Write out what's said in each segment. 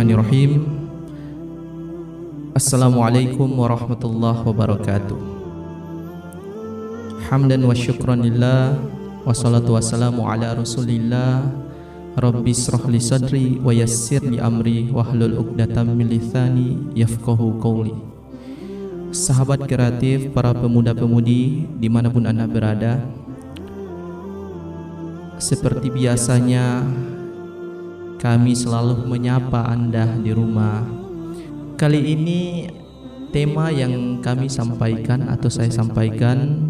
Bismillahirrahmanirrahim. Assalamualaikum warahmatullahi wabarakatuh. Hamdan wa syukran lillah, wassalatu wassalamu ala rasulillah. Rabbi shrah li sadri wa yassir li amri wahlul 'uqdatam min lisani yafqahu qawli. Sahabat kreatif, para pemuda-pemudi dimanapun Anda berada, seperti biasanya kami selalu menyapa Anda di rumah. Kali ini tema yang kami sampaikan atau saya sampaikan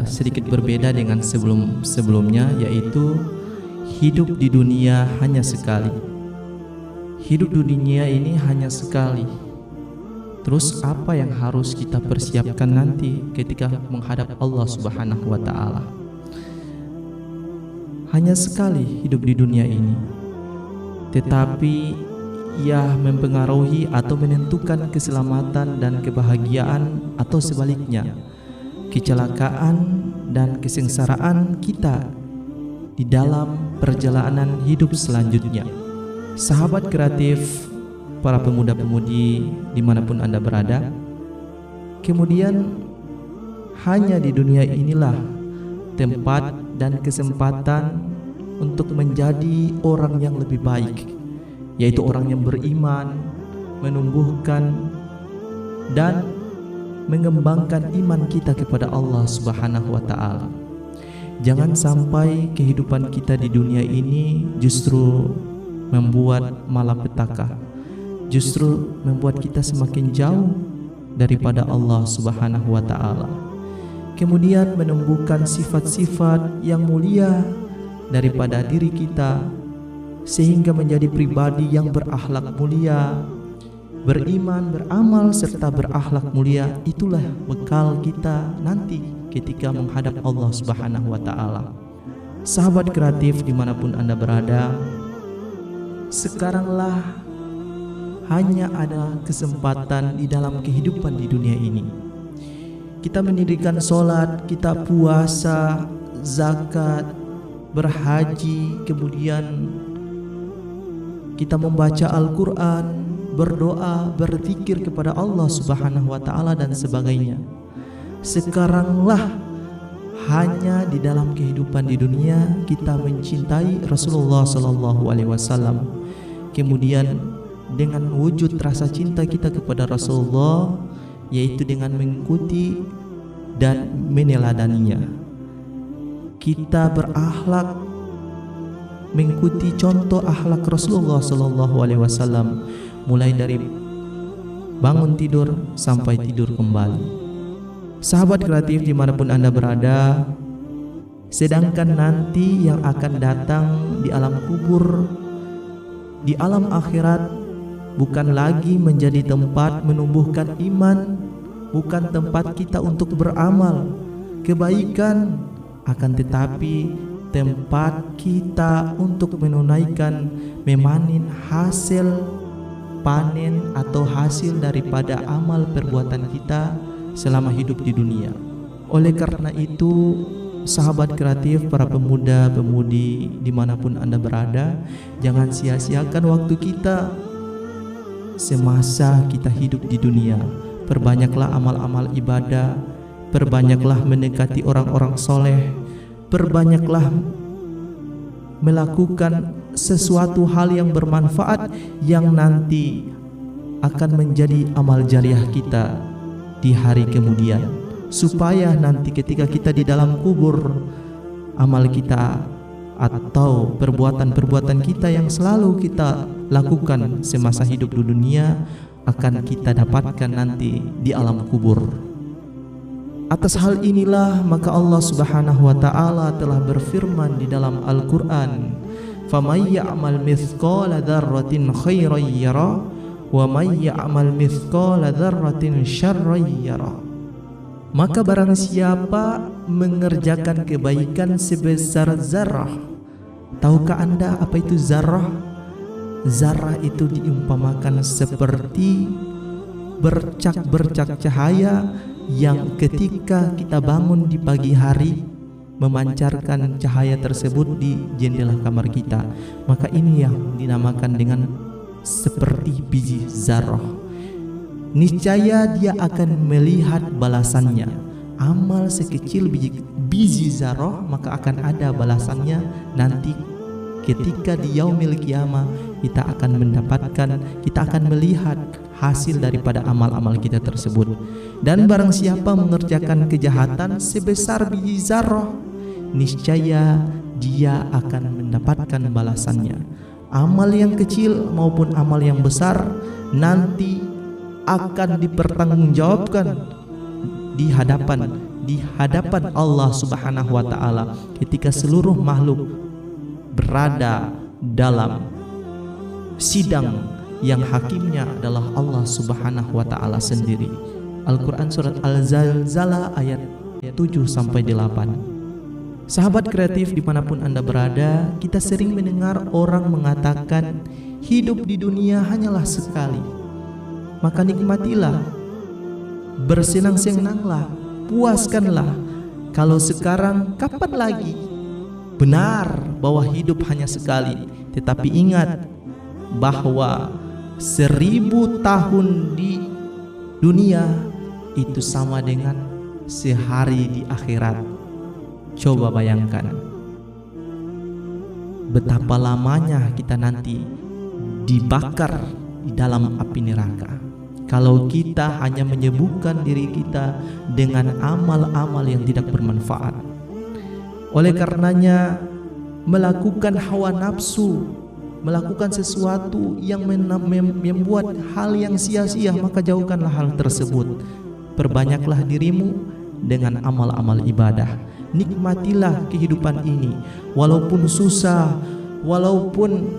sedikit berbeda dengan sebelumnya, yaitu hidup di dunia hanya sekali. Hidup di dunia ini hanya sekali. Terus apa yang harus kita persiapkan nanti ketika menghadap Allah Subhanahu wa Ta'ala? Hanya sekali hidup di dunia ini, tetapi ia mempengaruhi atau menentukan keselamatan dan kebahagiaan, atau sebaliknya kecelakaan dan kesengsaraan kita di dalam perjalanan hidup selanjutnya. Sahabat kreatif, para pemuda-pemudi dimanapun Anda berada, kemudian hanya di dunia inilah tempat dan kesempatan untuk menjadi orang yang lebih baik, yaitu orang yang beriman, menumbuhkan dan mengembangkan iman kita kepada Allah Subhanahu wa Ta'ala. Jangan sampai kehidupan kita di dunia ini justru membuat malapetaka, justru membuat kita semakin jauh daripada Allah Subhanahu wa Ta'ala. Kemudian menumbuhkan sifat-sifat yang mulia daripada diri kita, sehingga menjadi pribadi yang berakhlak mulia, beriman, beramal, serta berakhlak mulia. Itulah bekal kita nanti ketika menghadap Allah Subhanahu wa Ta'ala. Sahabat kreatif dimanapun Anda berada, sekaranglah hanya ada kesempatan di dalam kehidupan di dunia ini. Kita mendirikan sholat, kita puasa, zakat, berhaji, kemudian kita membaca Al-Quran, berdoa, berzikir kepada Allah Subhanahu wa Ta'ala dan sebagainya. Sekaranglah hanya di dalam kehidupan di dunia kita mencintai Rasulullah Sallallahu Alaihi Wasallam. Kemudian dengan wujud rasa cinta kita kepada Rasulullah, yaitu dengan mengikuti dan meneladaninya. Kita berakhlak mengikuti contoh akhlak Rasulullah Sallallahu Alaihi Wasallam, mulai dari bangun tidur sampai tidur kembali. Sahabat kreatif dimanapun Anda berada, sedangkan nanti yang akan datang di alam kubur, di alam akhirat, bukan lagi menjadi tempat menumbuhkan iman, bukan tempat kita untuk beramal kebaikan, akan tetapi tempat kita untuk menunaikan, memanen hasil panen atau hasil daripada amal perbuatan kita selama hidup di dunia. Oleh karena itu, sahabat kreatif, para pemuda-pemudi dimanapun Anda berada, jangan sia-siakan waktu kita semasa kita hidup di dunia. Perbanyaklah amal-amal ibadah, perbanyaklah mendekati orang-orang soleh, perbanyaklah melakukan sesuatu hal yang bermanfaat yang nanti akan menjadi amal jariah kita di hari kemudian, supaya nanti ketika kita di dalam kubur, amal kita atau perbuatan-perbuatan kita yang selalu kita lakukan semasa hidup di dunia akan kita dapatkan nanti di alam kubur. Atas hal inilah maka Allah Subhanahu wa Ta'ala telah berfirman di dalam Al-Quran, "Faman ya'mal mithqala dzarratin khairan yara wa man ya'mal mithqala dzarratin syarran yara." Maka barang siapa mengerjakan kebaikan sebesar zarah. Tahukah Anda apa itu zarah? Zarah itu diumpamakan seperti bercak-bercak cahaya yang ketika kita bangun di pagi hari memancarkan cahaya tersebut di jendela kamar kita. Maka ini yang dinamakan dengan seperti biji zarah. Niscaya dia akan melihat balasannya. Amal sekecil biji zarah, maka akan ada balasannya nanti ketika di yaumil qiyamah. Kita akan melihat hasil daripada amal-amal kita tersebut. Dan barang siapa mengerjakan kejahatan sebesar biji zarah, niscaya dia akan mendapatkan balasannya. Amal yang kecil maupun amal yang besar nanti akan dipertanggungjawabkan di hadapan Allah Subhanahu wa taala ketika seluruh makhluk berada dalam sidang yang hakimnya adalah Allah Subhanahu wa taala sendiri. Al-Qur'an surat Al-Zalzalah ayat 7 sampai 8. Sahabat kreatif dimanapun Anda berada, kita sering mendengar orang mengatakan hidup di dunia hanyalah sekali. Maka nikmatilah, bersenang-senanglah, puaskanlah. Kalau sekarang, kapan lagi? Benar bahwa hidup hanya sekali, tetapi ingat bahwa 1000 tahun di dunia itu sama dengan sehari di akhirat. Coba bayangkan betapa lamanya kita nanti dibakar di dalam api neraka kalau kita hanya menyibukkan diri kita dengan amal-amal yang tidak bermanfaat. Oleh karenanya, melakukan hawa nafsu, melakukan sesuatu yang membuat hal yang sia-sia, maka jauhkanlah hal tersebut. Perbanyaklah dirimu dengan amal-amal ibadah. Nikmatilah kehidupan ini, walaupun susah, walaupun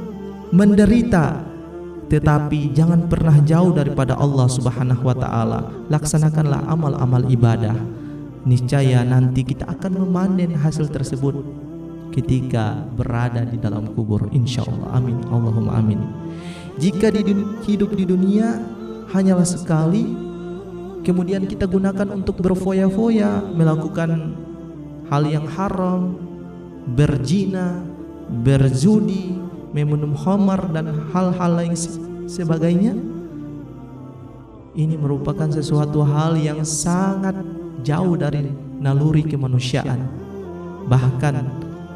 menderita, tetapi jangan pernah jauh daripada Allah Subhanahu wa taala. Laksanakanlah amal-amal ibadah. Niscaya nanti kita akan memanen hasil tersebut ketika berada di dalam kubur, insyaallah. Amin, Allahumma amin. Jika hidup di dunia hanyalah sekali, kemudian kita gunakan untuk berfoya-foya, melakukan hal yang haram, berzina, berzudi, meminum khamar dan hal-hal lain sebagainya, ini merupakan sesuatu hal yang sangat jauh dari naluri kemanusiaan. Bahkan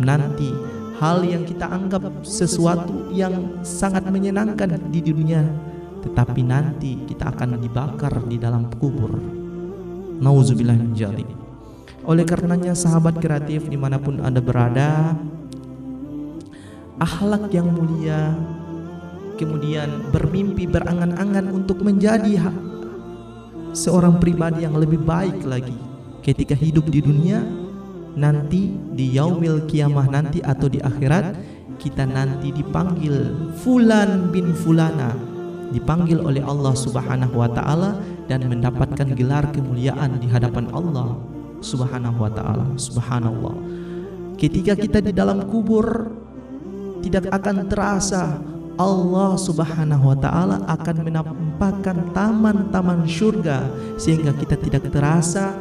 nanti hal yang kita anggap sesuatu yang sangat menyenangkan di dunia, tetapi nanti kita akan dibakar di dalam kubur. Nauzubillah min dzalik. Oleh karenanya, sahabat kreatif dimanapun Anda berada, akhlak yang mulia, kemudian bermimpi, berangan-angan untuk menjadi seorang pribadi yang lebih baik lagi ketika hidup di dunia. Nanti di yaumil qiyamah nanti atau di akhirat, kita nanti dipanggil fulan bin fulana, dipanggil oleh Allah Subhanahu wa taala dan mendapatkan gelar kemuliaan di hadapan Allah Subhanahu wa taala. Subhanallah. Ketika kita di dalam kubur, tidak akan terasa Allah Subhanahu wa taala akan menampakkan taman-taman surga, sehingga kita tidak terasa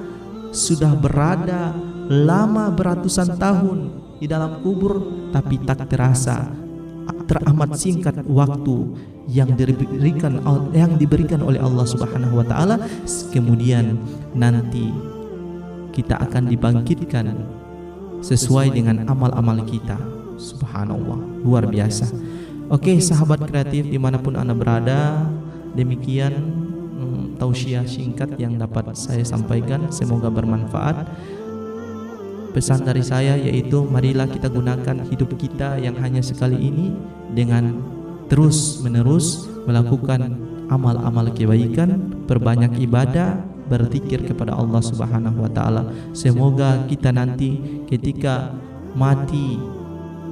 sudah berada lama beratusan tahun di dalam kubur, tapi tak terasa teramat singkat waktu yang diberikan oleh Allah Subhanahu wa taala. Kemudian nanti kita akan dibangkitkan sesuai dengan amal-amal kita. Subhanallah, luar biasa. Oke, sahabat kreatif dimanapun Anda berada, demikian tausiah singkat yang dapat saya sampaikan, semoga bermanfaat. Pesan dari saya yaitu, marilah kita gunakan hidup kita yang hanya sekali ini dengan terus menerus melakukan amal-amal kebaikan, perbanyak ibadah, berzikir kepada Allah Subhanahu wa taala. Semoga kita nanti ketika mati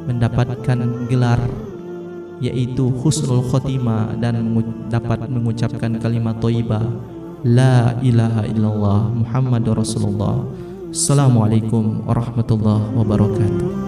mendapatkan gelar yaitu husnul khotimah dan dapat mengucapkan kalimat thayyibah la ilaha illallah Muhammadur Rasulullah. Assalamualaikum warahmatullahi wabarakatuh.